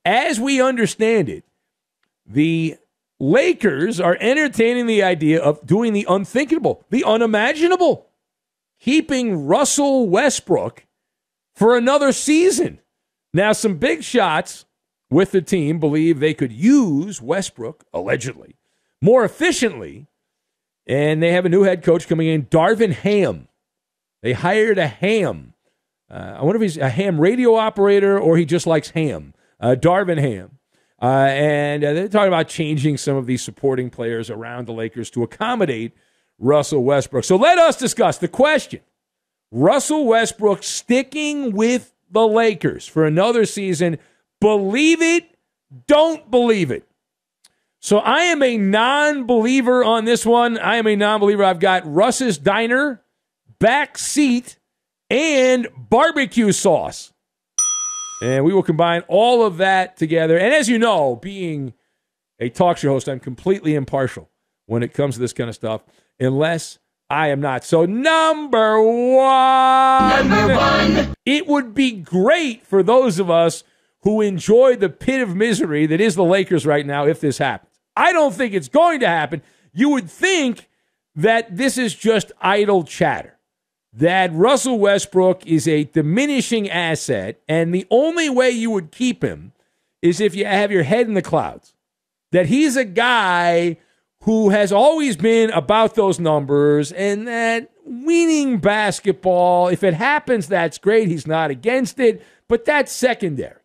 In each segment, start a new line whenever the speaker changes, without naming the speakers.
as we understand it, the Lakers are entertaining the idea of doing the unthinkable, the unimaginable, keeping Russell Westbrook for another season. Now, some big shots with the team believe they could use Westbrook, allegedly, more efficiently, and they have a new head coach coming in, Darvin Ham. They hired a ham. I wonder if he's a ham radio operator or he just likes ham. Darvin Ham. And they're talking about changing some of these supporting players around the Lakers to accommodate Russell Westbrook. So let us discuss the question. Russell Westbrook sticking with the Lakers for another season. Believe it, don't believe it. So I am a non-believer on this one. I am a non-believer. I've got Russ's Diner, back seat, and barbecue sauce. And we will combine all of that together. And as you know, being a talk show host, I'm completely impartial when it comes to this kind of stuff, unless I am not. So number one. It would be great for those of us who enjoy the pit of misery that is the Lakers right now if this happens. I don't think it's going to happen. You would think that this is just idle chatter, that Russell Westbrook is a diminishing asset, and the only way you would keep him is if you have your head in the clouds, that he's a guy who has always been about those numbers, and that winning basketball, if it happens, that's great. He's not against it, but that's secondary.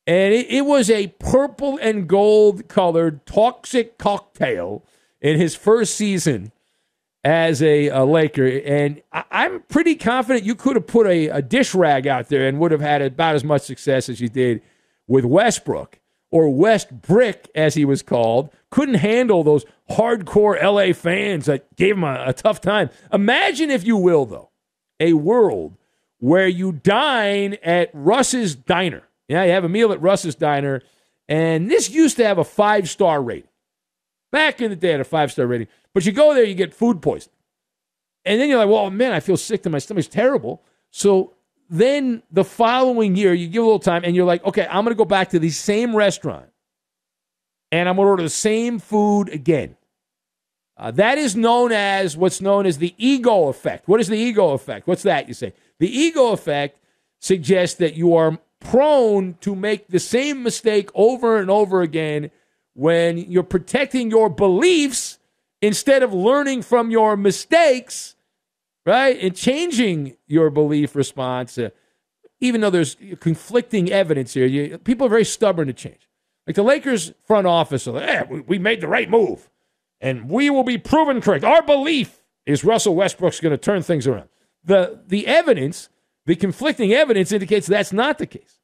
And it was a purple and gold colored toxic cocktail in his first season as a Laker. And I'm pretty confident you could have put a dish rag out there and would have had about as much success as you did with Westbrook, or West Brick, as he was called. Couldn't handle those hardcore LA fans that gave him a tough time. Imagine, if you will, though, a world where you dine at Russ's Diner. Yeah, you have a meal at Russ's Diner, and this used to have a 5-star rating. Back in the day, it had a 5-star rating. But you go there, you get food poisoning. And then you're like, well, man, I feel sick, my stomach's terrible. So then the following year, you give a little time, and you're like, okay, I'm going to go back to the same restaurant, and I'm going to order the same food again. That is known as what's known as the ego effect. What is the ego effect? What's that, you say? The ego effect suggests that you are prone to make the same mistake over and over again when you're protecting your beliefs instead of learning from your mistakes, right? And changing your belief response, even though there's conflicting evidence here. People are very stubborn to change. Like the Lakers front office are like, we made the right move, and we will be proven correct. Our belief is Russell Westbrook's going to turn things around. The evidence, the conflicting evidence indicates that's not the case.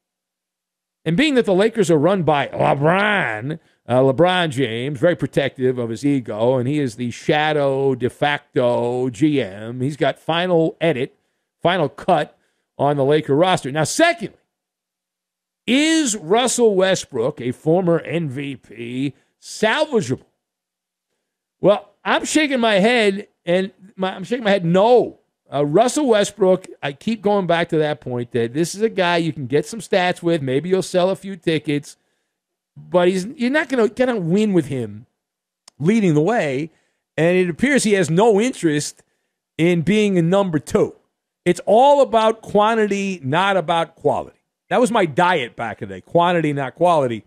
And being that the Lakers are run by LeBron James, very protective of his ego, and he is the shadow de facto GM, he's got final cut on the Laker roster. Now, secondly, is Russell Westbrook, a former MVP, salvageable? Well, I'm shaking my head, no. Russell Westbrook, I keep going back to that point, that this is a guy you can get some stats with. Maybe you'll sell a few tickets, but you're not going to win with him leading the way, and it appears he has no interest in being a number two. It's all about quantity, not about quality. That was my diet back in the day, quantity, not quality.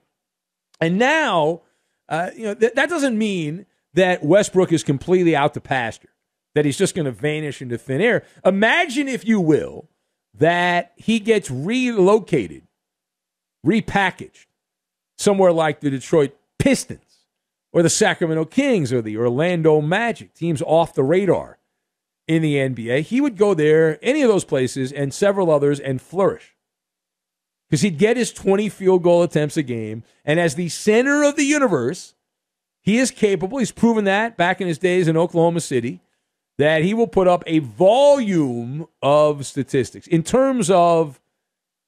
And now, that doesn't mean that Westbrook is completely out to pasture, that he's just going to vanish into thin air. Imagine, if you will, that he gets relocated, repackaged, somewhere like the Detroit Pistons or the Sacramento Kings or the Orlando Magic, teams off the radar in the NBA. He would go there, any of those places, and several others, and flourish. Because he'd get his 20 field goal attempts a game, and as the center of the universe, he is capable, he's proven that back in his days in Oklahoma City, that he will put up a volume of statistics. In terms of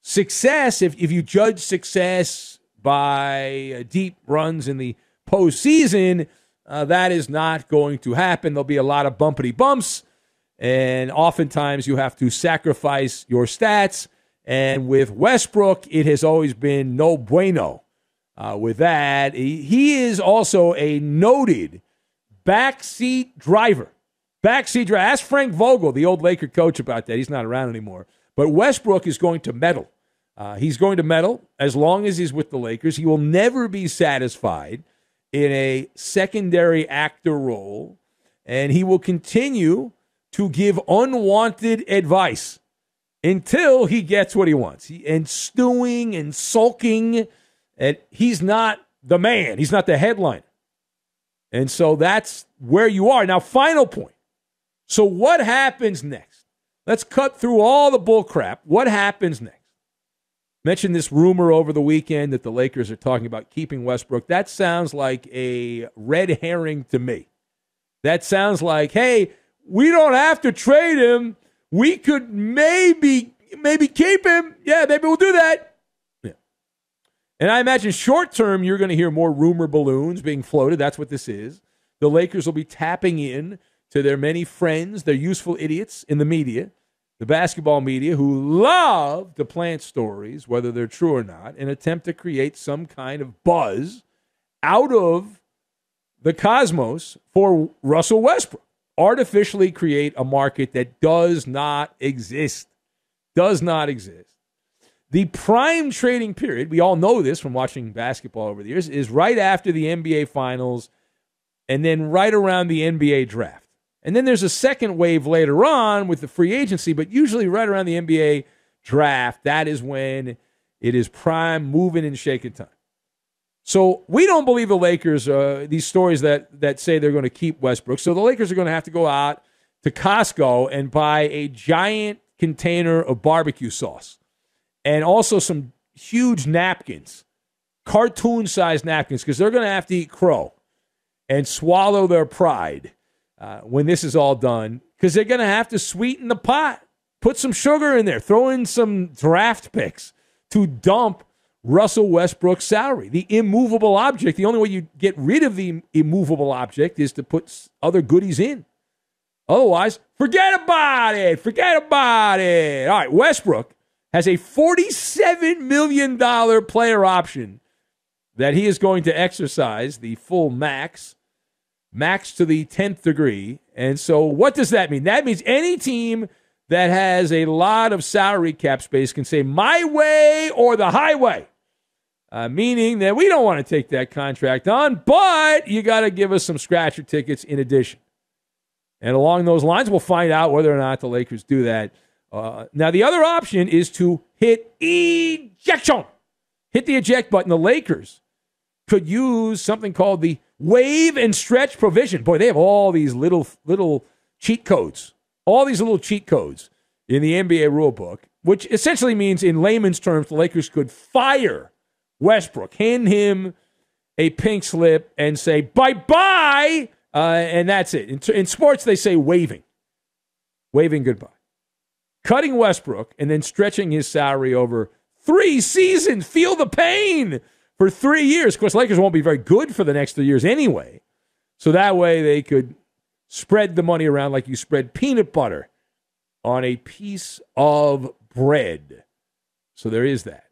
success, if you judge success by deep runs in the postseason, that is not going to happen. There'll be a lot of bumpity bumps, and oftentimes you have to sacrifice your stats And with Westbrook, it has always been no bueno. With that, he is also a noted backseat driver. Ask Frank Vogel, the old Laker coach, about that. He's not around anymore. But Westbrook is going to meddle. He's going to meddle as long as he's with the Lakers. He will never be satisfied in a secondary actor role, and he will continue to give unwanted advice until he gets what he wants. And stewing and sulking, and he's not the man. He's not the headliner. And so that's where you are. Now, final point. So what happens next? Let's cut through all the bull crap. What happens next? Mentioned this rumor over the weekend that the Lakers are talking about keeping Westbrook. That sounds like a red herring to me. That sounds like, hey, we don't have to trade him. We could maybe keep him. Yeah, maybe we'll do that. Yeah. And I imagine short term, you're going to hear more rumor balloons being floated. That's what this is. The Lakers will be tapping in to their many friends, their useful idiots in the media, the basketball media, who love to plant stories, whether they're true or not, and attempt to create some kind of buzz out of the cosmos for Russell Westbrook. Artificially create a market that does not exist. Does not exist. The prime trading period, we all know this from watching basketball over the years, is right after the NBA Finals and then right around the NBA draft. And then there's a second wave later on with the free agency, but usually right around the NBA draft, that is when it is prime moving and shaking time. So we don't believe the Lakers, these stories that say they're going to keep Westbrook. So the Lakers are going to have to go out to Costco and buy a giant container of barbecue sauce and also some huge napkins, cartoon-sized napkins, because they're going to have to eat crow and swallow their pride when this is all done, because they're going to have to sweeten the pot, put some sugar in there, throw in some draft picks to dump Russell Westbrook's salary. The immovable object, the only way you get rid of the immovable object is to put other goodies in. Otherwise, forget about it. Forget about it. All right, Westbrook has a $47 million player option that he is going to exercise, the full max to the 10th degree. And so what does that mean? That means any team that has a lot of salary cap space can say my way or the highway, meaning that we don't want to take that contract on, but you got to give us some scratcher tickets in addition. And along those lines, we'll find out whether or not the Lakers do that. Now, the other option is to hit ejection. Hit the eject button. The Lakers could use something called the waive and stretch provision. Boy, they have all these little cheat codes. All these little cheat codes in the NBA rulebook, which essentially means, in layman's terms, the Lakers could fire Westbrook, hand him a pink slip, and say, bye-bye, and that's it. In sports, they say waiving. Waving goodbye. Cutting Westbrook and then stretching his salary over 3 seasons. Feel the pain for 3 years. Of course, Lakers won't be very good for the next 3 years anyway. So that way they could spread the money around like you spread peanut butter on a piece of bread. So there is that.